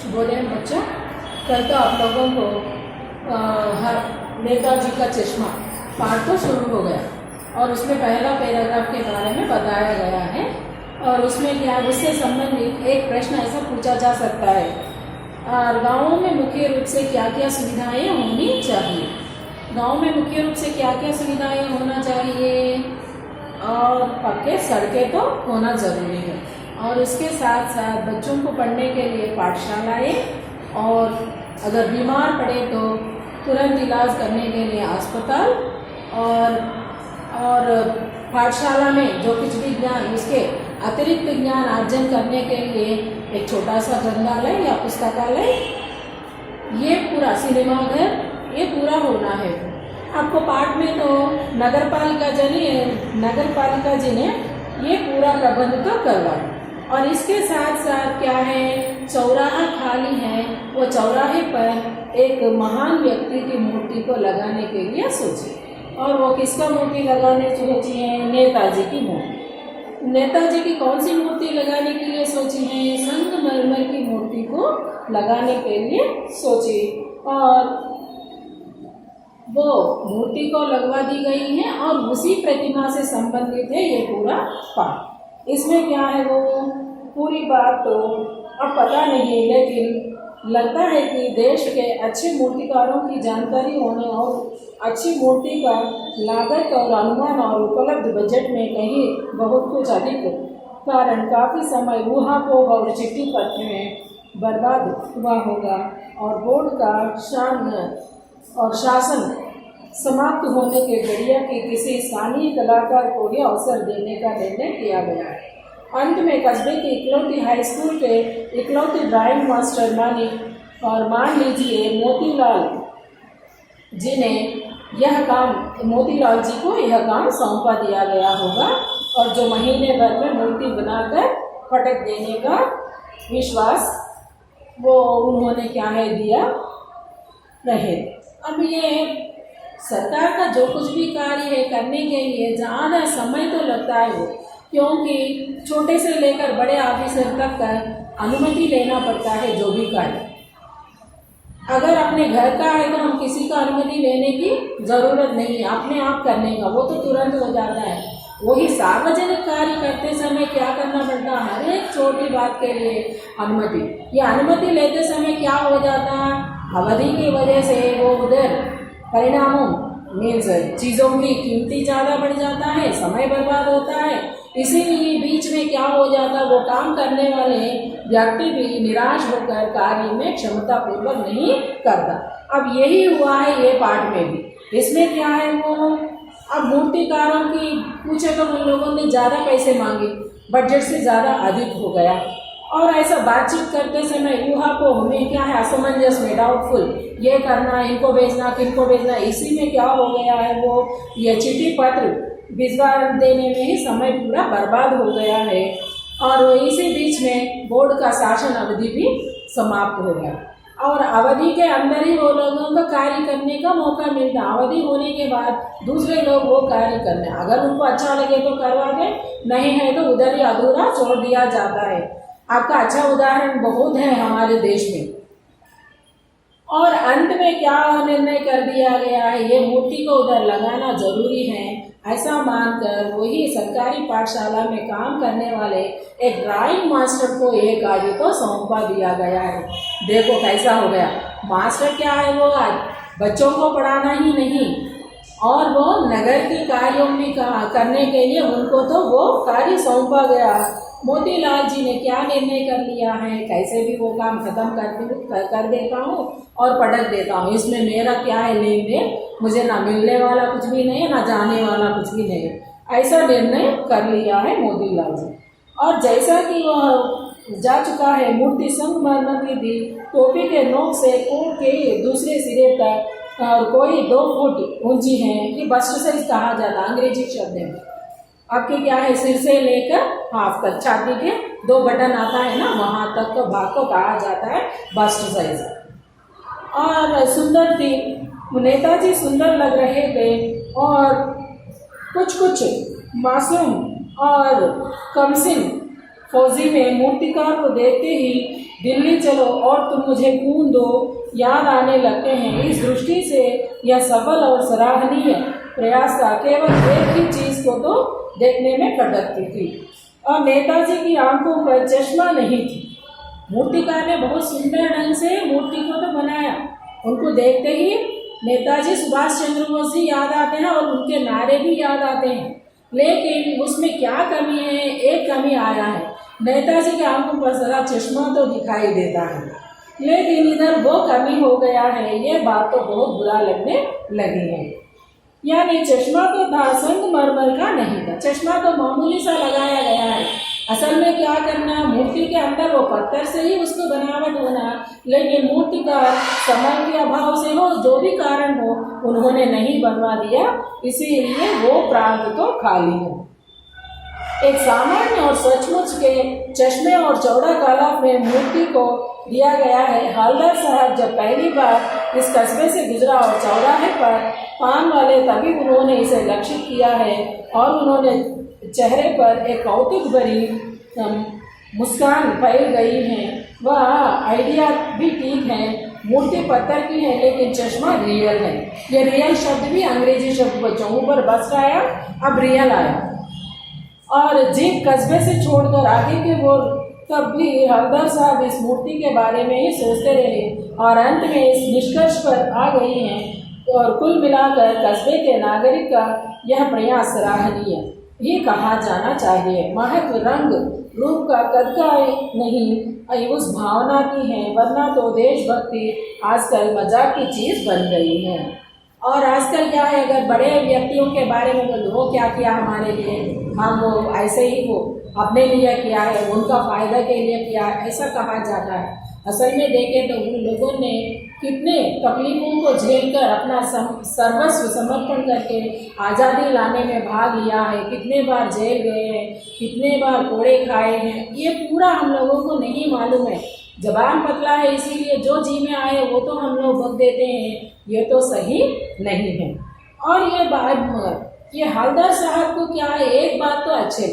बोले बच्चों, कल तो आप लोगों को हर नेताजी का चश्मा पाठ तो शुरू हो गया और उसमें पहला पैराग्राफ के बारे में बताया गया है। और उसमें क्या, उससे संबंधित एक प्रश्न ऐसा पूछा जा सकता है, गाँवों में मुख्य रूप से क्या क्या सुविधाएं होनी चाहिए। गाँव में मुख्य रूप से क्या क्या सुविधाएं होना चाहिए, और पक्के सड़कें तो होना ज़रूरी है, और इसके साथ साथ बच्चों को पढ़ने के लिए पाठशालाएँ, और अगर बीमार पड़े तो तुरंत इलाज करने के लिए अस्पताल, और पाठशाला में जो कुछ भी ज्ञान, उसके अतिरिक्त ज्ञान अर्जन करने के लिए एक छोटा सा ग्रंथालय या पुस्तकालय, ये पूरा सिनेमा घर, ये पूरा होना है। आपको पाठ में तो नगर पालिका जी ने ये पूरा प्रबंध तो करवाया। और इसके साथ साथ क्या है, चौराहा खाली है, वो चौराहे पर एक महान व्यक्ति की मूर्ति को लगाने के लिए सोची। और वो किसका मूर्ति लगाने सोची है? नेताजी की मूर्ति। नेताजी की कौन सी मूर्ति लगाने के लिए सोची है? संगमरमर की मूर्ति को लगाने के लिए सोची, और वो मूर्ति को लगवा दी गई है, और उसी प्रतिमा से संबंधित है ये पूरा पाठ। इसमें क्या है, वो पूरी बात तो अब पता नहीं, लेकिन लगता है कि देश के अच्छे मूर्तिकारों की जानकारी होने और अच्छी मूर्ति का लागत और अनुमान और उपलब्ध बजट में कहीं बहुत कुछ अधिक कारण काफ़ी समय ऊहापोह और चिट्ठी पत्र में बर्बाद हुआ होगा, और बोर्ड का शासन समाप्त होने के जरिए के किसी स्थानीय कलाकार को ही अवसर देने का निर्णय किया गया है। अंत में कस्बे के इकलौती हाई स्कूल के इकलौते ड्राइंग मास्टर मान लीजिए मोतीलाल जी को यह काम सौंपा दिया गया होगा, और जो महीने भर में मूर्ति बनाकर पटक देने का विश्वास वो उन्होंने क्या है दिया रहे। अब ये सरकार का जो कुछ भी कार्य है करने के लिए ज़्यादा समय तो लगता है वो, क्योंकि छोटे से लेकर बड़े ऑफिसर तक का अनुमति लेना पड़ता है। जो भी कार्य अगर अपने घर का है तो हम किसी का अनुमति लेने की ज़रूरत नहीं है, अपने आप करने का, वो तो तुरंत हो जाता है। वही सार्वजनिक कार्य करते समय क्या करना पड़ता है, हर एक छोटी बात के लिए अनुमति। ये अनुमति लेते समय क्या हो जाता है, अवधि की वजह से वो उधर परिणामों मीन्स चीज़ों की कीमती ज़्यादा बढ़ जाता है, समय बर्बाद होता है। इसीलिए बीच में क्या हो जाता है, वो काम करने वाले व्यक्ति भी निराश होकर कार्य में क्षमता पूर्वक नहीं करता। अब यही हुआ है ये पाठ में भी। इसमें क्या है, वो अब मूर्तिकारों की पूछे तो उन लोगों ने ज़्यादा पैसे मांगे, बजट से ज़्यादा अधिक हो गया, और ऐसा बातचीत करते समय ऊहापोह में क्या है, असमंजस में, डाउटफुल, ये करना, इनको भेजना, किनको भेजना, इसी में क्या हो गया है, वो ये चिट्ठी पत्र भिजवा देने में ही समय पूरा बर्बाद हो गया है। और इसी बीच में बोर्ड का शासन अवधि भी समाप्त हो गया, और अवधि के अंदर ही वो लोगों को कार्य करने का मौका मिलता। अवधि होने के बाद दूसरे लोग वो कार्य करने, अगर उनको अच्छा लगे तो करवा दे, नहीं है तो उधर ही अधूरा छोड़ दिया जाता है। आपका अच्छा उदाहरण बहुत है हमारे देश में। और अंत में क्या निर्णय कर दिया गया है, ये मूर्ति को उधर लगाना जरूरी है, ऐसा मानकर वही सरकारी पाठशाला में काम करने वाले एक ड्राइंग मास्टर को ये कार्य तो सौंपा दिया गया है। देखो कैसा हो गया, मास्टर क्या है, वो आज बच्चों को पढ़ाना ही नहीं, और वो नगर के कार्यों में करने के लिए उनको तो वो कार्य सौंपा गया। मोतीलाल जी ने क्या निर्णय कर लिया है, कैसे भी वो काम खत्म कर देता हूँ और पटक देता हूँ, इसमें मेरा क्या है लेन देन, मुझे ना मिलने वाला कुछ भी नहीं है, ना जाने वाला कुछ भी नहीं है, ऐसा निर्णय कर लिया है मोतीलाल जी। और जैसा कि वह जा चुका है, मूर्ति संगमरमर की थी, टोपी के नोक से कोट के दूसरे सिरे तक और कोई 2 फुट ऊंची है, कि बस्ट साइज कहा जाता है अंग्रेजी शब्द है। आपके क्या है, सिर से लेकर हाफ तक, छाती के 2 बटन आता है ना, वहाँ तक का भाग को कहा जाता है बस्ट साइज। और सुंदर थी, नेताजी सुंदर लग रहे थे, और कुछ मासूम और कमसिन फौजी में मूर्तिकार को देखते ही दिल्ली चलो और तुम मुझे खून दो याद आने लगते हैं। इस दृष्टि से यह सफल और सराहनीय प्रयास था। केवल एक ही चीज को तो देखने में खटकती थी और नेताजी की आंखों पर चश्मा नहीं थी। मूर्तिकार ने बहुत सुंदर ढंग से मूर्ति को तो बनाया। उनको देखते ही नेताजी सुभाष चंद्र बोस जी याद आते हैं और उनके नारे भी याद आते हैं, लेकिन उसमें क्या कमी है? एक कमी आया है, नेताजी की आंखों पर जरा चश्मा तो दिखाई देता है, लेकिन इधर वो कमी हो गया है। ये बात तो बहुत बुरा लगने लगी है। यानी चश्मा तो था, संगमरमर का नहीं था। चश्मा तो मामूली सा लगाया गया है। असल में क्या करना, मूर्ति के अंदर वो पत्थर से ही उसको बनावट होना, लेकिन मूर्तिकार समय के अभाव से हो, जो भी कारण हो, उन्होंने नहीं बनवा दिया, इसीलिए वो प्रांत तो खाली है। एक सामान्य और सचमुच के चश्मे और चौड़ा काला फ्रेम मूर्ति को दिया गया है। हवलदार साहब जब पहली बार इस कस्बे से गुजरा और चौराहे पर पान वाले तभी उन्होंने इसे लक्षित किया है और उन्होंने चेहरे पर एक कौतुक भरी मुस्कान फैल गई है। वह आइडिया भी ठीक है, मूर्ति पत्थर की है लेकिन चश्मा रियल है। ये रियल शब्द भी अंग्रेजी शब्द बच्चों ऊपर बस आया, अब रियल आया। और जीप कस्बे से छोड़कर आगे के वो तब भी हवलदार साहब इस मूर्ति के बारे में ही सोचते रहे और अंत में इस निष्कर्ष पर आ गई हैं। और कुल मिलाकर कस्बे के नागरिक का यह प्रयास सराहनीय ही कहा जाना चाहिए। महत्व रंग रूप का कद का नहीं, उस भावना की है, वरना तो देशभक्ति आजकल मजाक की चीज बन गई है। और आजकल क्या है, अगर बड़े व्यक्तियों के बारे में बोलो वो क्या किया हमारे लिए, हम वो ऐसे ही वो अपने लिए किया है, उनका फायदा के लिए किया, ऐसा कहा जाता है। असल में देखें तो उन लोगों ने कितने तकलीफों को झेलकर अपना सर्वस्व समर्पण करके आज़ादी लाने में भाग लिया है। कितने बार जेल गए हैं, कितने बार कोड़े खाए हैं, ये पूरा हम लोगों को नहीं मालूम है। जबान पतला है, इसीलिए जो जी में आए वो तो हम लोग बक देते हैं, ये तो सही नहीं है। और ये बात ये हवलदार साहब को क्या है, एक बात तो अच्छे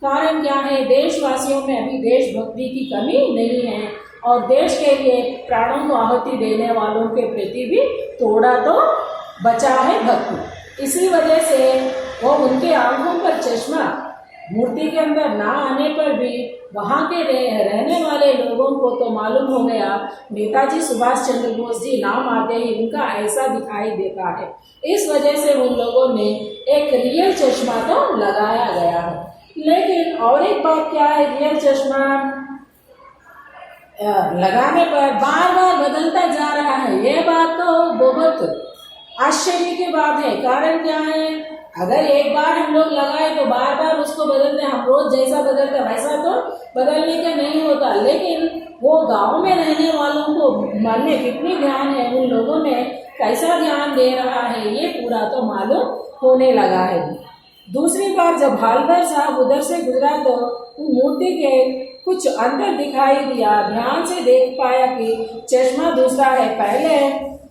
कारण क्या है, देशवासियों में अभी देशभक्ति की कमी नहीं है और देश के लिए प्राणों को आहुति देने वालों के प्रति भी थोड़ा तो बचा है भक्ति। इसी वजह से वो उनके आंखों पर चश्मा मूर्ति के अंदर ना आने पर भी वहाँ के रहने वाले लोगों को तो मालूम हो गया नेताजी सुभाष चंद्र बोस जी नाम आते ही उनका ऐसा दिखाई देता है। इस वजह से उन लोगों ने एक रियल चश्मा तो लगाया गया है। लेकिन और एक बात क्या है, रियल चश्मा लगाने पर बार बार बदलता जा रहा है, ये बात तो बहुत आश्चर्य की बात है। कारण क्या है, अगर एक बार हम लोग लगाए तो बार बार उसको बदलते, हम रोज जैसा बदलते वैसा तो बदलने का नहीं होता। लेकिन वो गांव में रहने वालों को मन में कितनी ध्यान है, उन लोगों ने कैसा ध्यान दे रहा है, ये पूरा तो मालूम होने लगा है। दूसरी बार जब हवलदार साहब उधर से गुजरा तो मूर्ति के कुछ अंतर दिखाई दिया। ध्यान से देख पाया कि चश्मा दूसरा है। पहले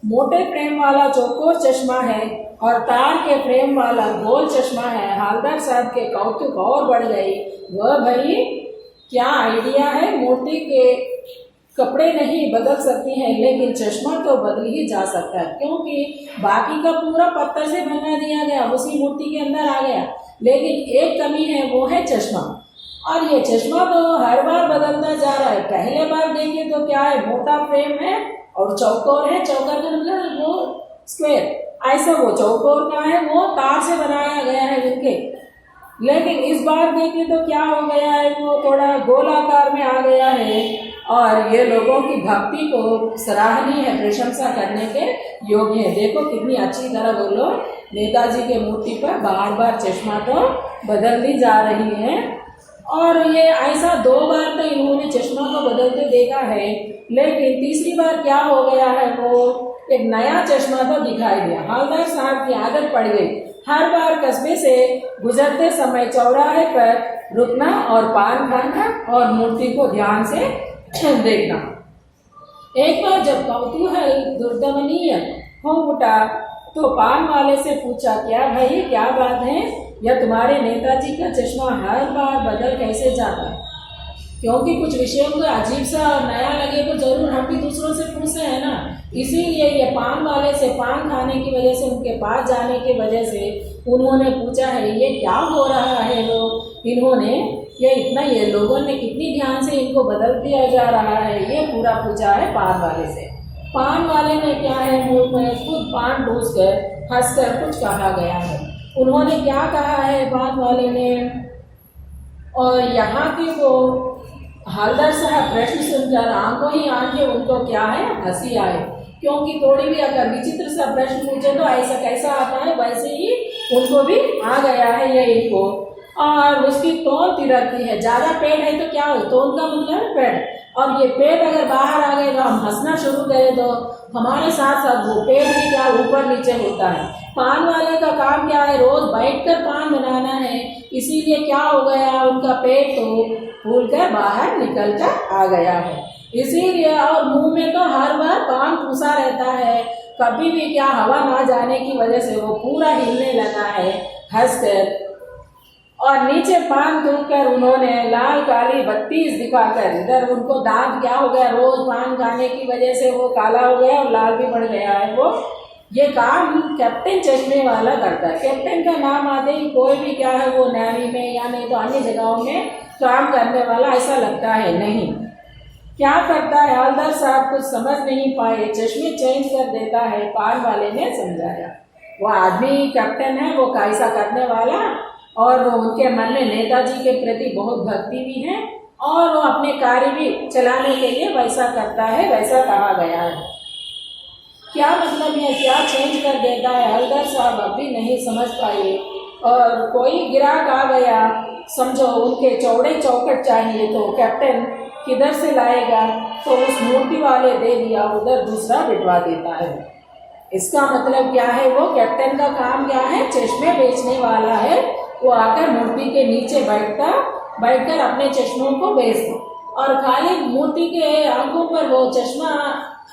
मोटे फ्रेम वाला चौकोर चश्मा है और तार के फ्रेम वाला गोल चश्मा है। हवलदार साहब के कौतुक और बढ़ गई। वह भाई क्या आइडिया है, मूर्ति के कपड़े नहीं बदल सकती हैं लेकिन चश्मा तो बदल ही जा सकता है, क्योंकि बाकी का पूरा पत्थर से बना दिया गया, उसी मूर्ति के अंदर आ गया। लेकिन एक कमी है, वो है चश्मा। और ये चश्मा तो हर बार बदलता जा रहा है। पहले बार देखें तो क्या है, मोटा फ्रेम है और चौकोर है। चौकोर का मतलब वो स्क्वायर, ऐसा वो चौकोर का है, वो तार से बनाया गया है उनके। लेकिन इस बार देखें तो क्या हो गया है, वो थोड़ा गोलाकार में आ गया है। और ये लोगों की भक्ति को सराहनीय है, प्रशंसा करने के योग्य है। देखो कितनी अच्छी तरह वो लोग नेताजी के मूर्ति पर बार बार चश्मा तो बदलती जा रही है। और ये ऐसा 2 बार तो इन्होंने चश्मा को बदलते देखा है। लेकिन तीसरी बार क्या हो गया है, वो एक नया चश्मा तो दिखाई दिया। हवलदार साहब की आदत पड़ गई हर बार कस्बे से गुजरते समय चौराहे पर रुकना और पान खाना और मूर्ति को ध्यान से देखना। एक बार जब कौतूहल दुर्दमनीय हो उठा तो पान वाले से पूछा, क्या भाई क्या बात है, यह तुम्हारे नेताजी का चश्मा हर बार बदल कैसे जाता है? क्योंकि कुछ विषयों को अजीब सा और नया लगे तो जरूर हम भी दूसरों से पूछते हैं ना। इसीलिए ये पान वाले से पान खाने की वजह से, उनके पास जाने की वजह से उन्होंने पूछा है ये क्या हो रहा है लोग, इन्होंने ये लोगों ने कितनी ध्यान से इनको बदल दिया जा रहा है, ये पूरा पूछा है पान वाले से। पान वाले ने क्या है, मुंह में खुद पान ठूस कर हंसकर कुछ कहा गया है। उन्होंने क्या कहा है पान वाले ने, और यहाँ की वो हवलदार साहब प्रश्न सुनकर आंखों ही आंखें उनको क्या है हंसी आए, क्योंकि थोड़ी भी अगर विचित्र सा प्रश्न पूछे तो ऐसा कैसा आता है वैसे ही उनको भी आ गया है ये इनको। और उसकी तोंद तिरकती है, ज़्यादा पेट है तो क्या हो, तोंद का मतलब पेट, और ये पेट अगर बाहर आ गए तो हम हंसना शुरू करें तो हमारे साथ साथ वो पेट भी क्या ऊपर नीचे होता है। पान वाले का काम क्या है, रोज बैठकर पान बनाना है, इसीलिए क्या हो गया उनका पेट तो फूल कर बाहर निकल कर आ गया है। इसीलिए और मुंह में तो हर बार पान ठूसा रहता है, कभी भी क्या हवा ना जाने की वजह से वो पूरा हिलने लगा है हंसकर। और नीचे पान थूककर उन्होंने लाल काली बत्तीस दिखाकर, इधर उनको दांत क्या हो गया, रोज पान खाने की वजह से वो काला हो गया और लाल भी बढ़ गया है वो। ये काम कैप्टन चश्मे वाला करता है। कैप्टन का नाम आते ही कोई भी क्या है वो नेवी में या नहीं तो अन्य जगहों में काम करने वाला ऐसा लगता है नहीं। क्या करता है हवलदार साहब कुछ समझ नहीं पाए, चश्मे चेंज कर देता है। पान वाले ने समझाया वो आदमी कैप्टन है, वो कैसा करने वाला, और वो उनके मन में नेताजी के प्रति बहुत भक्ति भी है और वो अपने कार्य भी चलाने के लिए वैसा करता है, वैसा कहा गया है। क्या मतलब है, क्या चेंज कर देता है हवलदार साहब अब भी नहीं समझ पाए। और कोई ग्राहक आ गया, समझो उनके चौड़े चौखट चाहिए तो कैप्टन किधर से लाएगा, तो उस मूर्ति वाले दे दिया, उधर दूसरा बिठवा देता है। इसका मतलब क्या है, वो कैप्टन का काम क्या है, चश्मे बेचने वाला है। वो आकर मूर्ति के नीचे बैठकर अपने चश्मों को बेचता, और खाली मूर्ति के आंखों पर वो चश्मा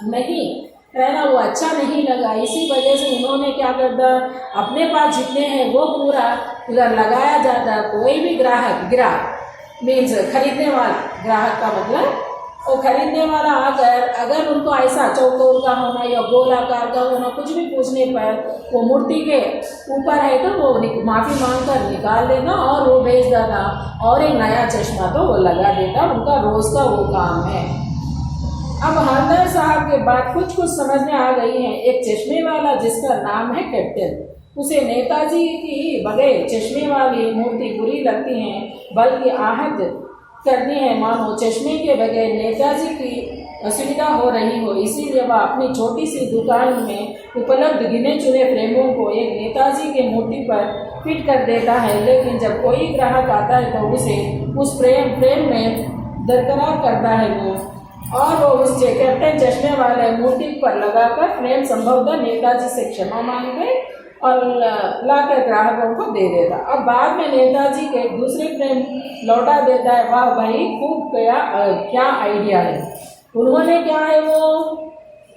नहीं रहना वो अच्छा नहीं लगा। इसी वजह से उन्होंने क्या करता, अपने पास जितने हैं वो पूरा उधर लगाया जाता। कोई भी ग्राहक मीन्स खरीदने वाला, ग्राहक का मतलब वो खरीदने वाला आकर अगर उनको ऐसा चौकोर का होना या गोलाकार का होना कुछ भी पूछने पर वो मूर्ति के ऊपर है तो वो माफ़ी मांग कर निकाल देना और वो भेज देना, और एक नया चश्मा तो वो लगा देता। उनका रोज़ का वो काम है। अब हवलदार साहब के बाद कुछ समझ में आ गई है। एक चश्मे वाला जिसका नाम है कैप्टन, उसे नेताजी की बगैर चश्मे वाली मूर्ति बुरी लगती है, बल्कि आहत करनी है मानो चश्मे के बगैर नेताजी की असुविधा हो रही हो। इसीलिए वह अपनी छोटी सी दुकान में उपलब्ध गिने चुने फ्रेमों को एक नेताजी के मूर्ति पर फिट कर देता है। लेकिन जब कोई ग्राहक आता है तो उसे उस फ्रेम में दरकरार करता है वो, और वो उस कैप्टन चश्मे वाले मूर्ति पर लगाकर फ्रेम संभवतः नेताजी से क्षमा मांगे और लाकर ग्राहकों को दे देता। अब बाद में नेताजी के दूसरे फ्रेम लौटा देता है। वाह भाई, खूब क्या आइडिया है। उन्होंने क्या है वो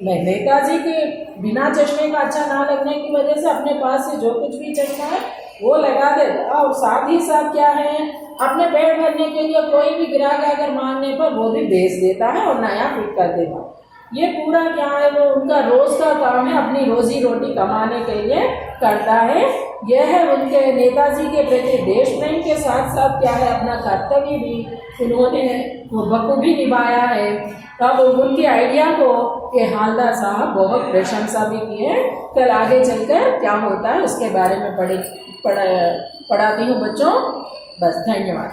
नेताजी के बिना चश्मे का अच्छा ना लगने की वजह से अपने पास से जो कुछ भी चश्मा है वो लगा देता, और साथ ही साथ क्या है अपने पेट भरने के लिए कोई भी ग्राहक अगर मांगने पर वो भी बेच देता है और नया फिट कर देता। ये पूरा क्या है वो उनका रोज का काम है, अपनी रोजी रोटी कमाने के लिए करता है। यह है उनके नेताजी के प्रति देश प्रेम के साथ साथ क्या है अपना कर्तव्य भी उन्होंने बखूबी निभाया है। तब उनकी आइडिया को ये हवलदार साहब बहुत प्रशंसा भी की है। कल आगे चलकर क्या होता है उसके बारे में पढ़ाती हूँ बच्चों। बस, धन्यवाद।